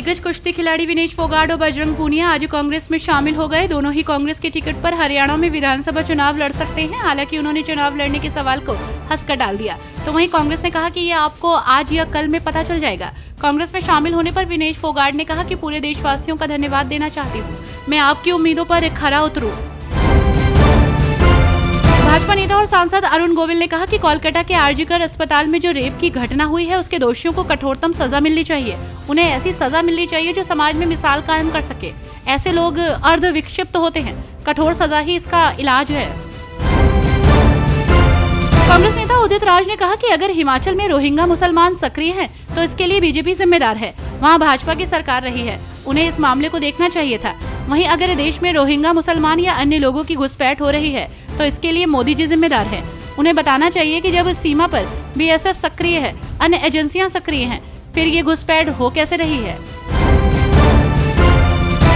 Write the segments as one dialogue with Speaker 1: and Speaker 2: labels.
Speaker 1: दिग्गज कुश्ती खिलाड़ी विनेश फोगाट और बजरंग पूनिया आज कांग्रेस में शामिल हो गए। दोनों ही कांग्रेस के टिकट पर हरियाणा में विधानसभा चुनाव लड़ सकते हैं। हालांकि उन्होंने चुनाव लड़ने के सवाल को हंसकर टाल दिया। तो वहीं कांग्रेस ने कहा कि ये आपको आज या कल में पता चल जाएगा। कांग्रेस में शामिल होने पर विनेश फोगाट ने कहा कि पूरे देशवासियों का धन्यवाद देना चाहती हूँ। मैं आपकी उम्मीदों पर खरा उतरूं। भाजपा नेता और सांसद अरुण गोविल ने कहा कि कोलकाता के आरजीकर अस्पताल में जो रेप की घटना हुई है, उसके दोषियों को कठोरतम सजा मिलनी चाहिए। उन्हें ऐसी सजा मिलनी चाहिए जो समाज में मिसाल कायम कर सके। ऐसे लोग अर्ध विक्षिप्त होते हैं। कठोर सजा ही इसका इलाज है। कांग्रेस नेता उदित राज ने कहा कि अगर हिमाचल में रोहिंग्या मुसलमान सक्रिय हैं, तो इसके लिए बीजेपी जिम्मेदार है। वहां भाजपा की सरकार रही है, उन्हें इस मामले को देखना चाहिए था। वहीं अगर देश में रोहिंग्या मुसलमान या अन्य लोगों की घुसपैठ हो रही है, तो इसके लिए मोदी जी जिम्मेदार हैं। उन्हें बताना चाहिए कि जब सीमा पर बीएसएफ सक्रिय है, अन्य एजेंसियां सक्रिय हैं, फिर ये घुसपैठ हो कैसे रही है।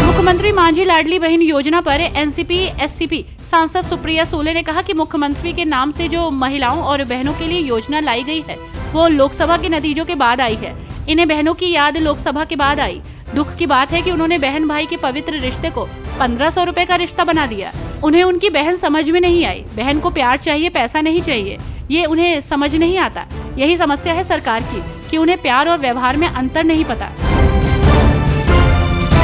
Speaker 1: मुख्यमंत्री मांझी लाडली बहन योजना पर एनसीपी एससीपी सांसद सुप्रिया सूले ने कहा कि मुख्यमंत्री के नाम से जो महिलाओं और बहनों के लिए योजना लाई गई है, वो लोकसभा के नतीजों के बाद आई है। इन्हें बहनों की याद लोकसभा के बाद आई। दुख की बात है कि उन्होंने बहन भाई के पवित्र रिश्ते को 1500 रुपए का रिश्ता बना दिया। उन्हें उनकी बहन समझ में नहीं आई। बहन को प्यार चाहिए, पैसा नहीं चाहिए। ये उन्हें समझ नहीं आता। यही समस्या है सरकार की कि उन्हें प्यार और व्यवहार में अंतर नहीं पता।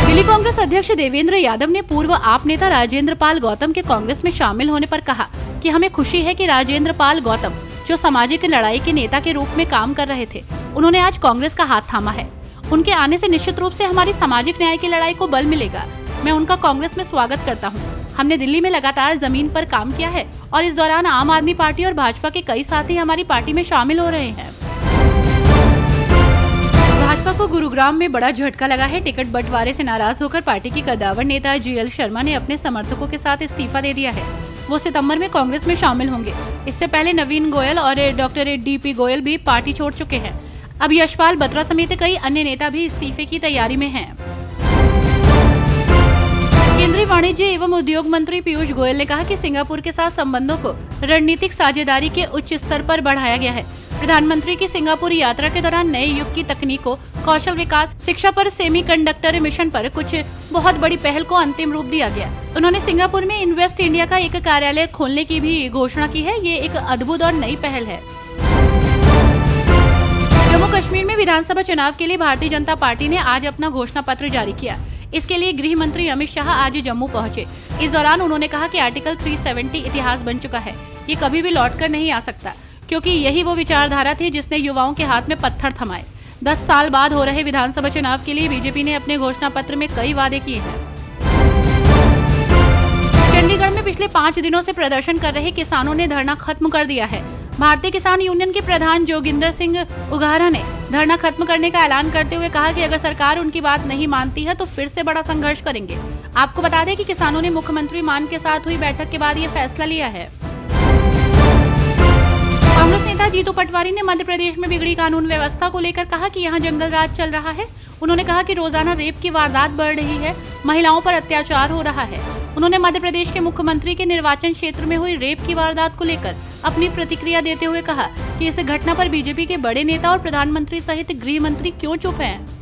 Speaker 1: दिल्ली कांग्रेस अध्यक्ष देवेंद्र यादव ने पूर्व आप नेता राजेंद्र पाल गौतम के कांग्रेस में शामिल होने पर कहा कि हमें खुशी है कि राजेंद्र पाल गौतम, जो सामाजिक लड़ाई के नेता के रूप में काम कर रहे थे, उन्होंने आज कांग्रेस का हाथ थामा है। उनके आने से निश्चित रूप से हमारी सामाजिक न्याय की लड़ाई को बल मिलेगा। मैं उनका कांग्रेस में स्वागत करता हूं। हमने दिल्ली में लगातार जमीन पर काम किया है और इस दौरान आम आदमी पार्टी और भाजपा के कई साथी हमारी पार्टी में शामिल हो रहे हैं। भाजपा को गुरुग्राम में बड़ा झटका लगा है। टिकट बंटवारे से नाराज होकर पार्टी की कद्दावर नेता जीएल शर्मा ने अपने समर्थकों के साथ इस्तीफा दे दिया है। वो सितंबर में कांग्रेस में शामिल होंगे। इससे पहले नवीन गोयल और डॉक्टर डीपी गोयल भी पार्टी छोड़ चुके हैं। अब यशपाल बत्रा समेत कई अन्य नेता भी इस्तीफे की तैयारी में हैं। केंद्रीय वाणिज्य एवं उद्योग मंत्री पीयूष गोयल ने कहा कि सिंगापुर के साथ संबंधों को रणनीतिक साझेदारी के उच्च स्तर पर बढ़ाया गया है। प्रधानमंत्री की सिंगापुर यात्रा के दौरान नए युग की तकनीकों, कौशल विकास, शिक्षा पर सेमीकंडक्टर मिशन पर कुछ बहुत बड़ी पहल को अंतिम रूप दिया गया। उन्होंने सिंगापुर में इन्वेस्ट इंडिया का एक कार्यालय खोलने की भी घोषणा की है। ये एक अद्भुत और नई पहल है। जम्मू कश्मीर में विधानसभा चुनाव के लिए भारतीय जनता पार्टी ने आज अपना घोषणा पत्र जारी किया। इसके लिए गृह मंत्री अमित शाह आज जम्मू पहुंचे। इस दौरान उन्होंने कहा कि आर्टिकल 370 इतिहास बन चुका है। ये कभी भी लौटकर नहीं आ सकता, क्योंकि यही वो विचारधारा थी जिसने युवाओं के हाथ में पत्थर थमाए। 10 साल बाद हो रहे विधानसभा चुनाव के लिए बीजेपी ने अपने घोषणा पत्र में कई वादे किए हैं। चंडीगढ़ में पिछले 5 दिनों से प्रदर्शन कर रहे किसानों ने धरना खत्म कर दिया है। भारतीय किसान यूनियन के प्रधान जोगिंदर सिंह उघारा ने धरना खत्म करने का ऐलान करते हुए कहा कि अगर सरकार उनकी बात नहीं मानती है तो फिर से बड़ा संघर्ष करेंगे। आपको बता दें कि किसानों ने मुख्यमंत्री मान के साथ हुई बैठक के बाद ये फैसला लिया है। कांग्रेस नेता जीतू पटवारी ने मध्य प्रदेश में बिगड़ी कानून व्यवस्था को लेकर कहा कि यहाँ जंगल राज चल रहा है। उन्होंने कहा कि रोजाना रेप की वारदात बढ़ रही है, महिलाओं पर अत्याचार हो रहा है। उन्होंने मध्य प्रदेश के मुख्यमंत्री के निर्वाचन क्षेत्र में हुई रेप की वारदात को लेकर अपनी प्रतिक्रिया देते हुए कहा कि इस घटना पर बीजेपी के बड़े नेता और प्रधानमंत्री सहित गृह मंत्री क्यों चुप हैं।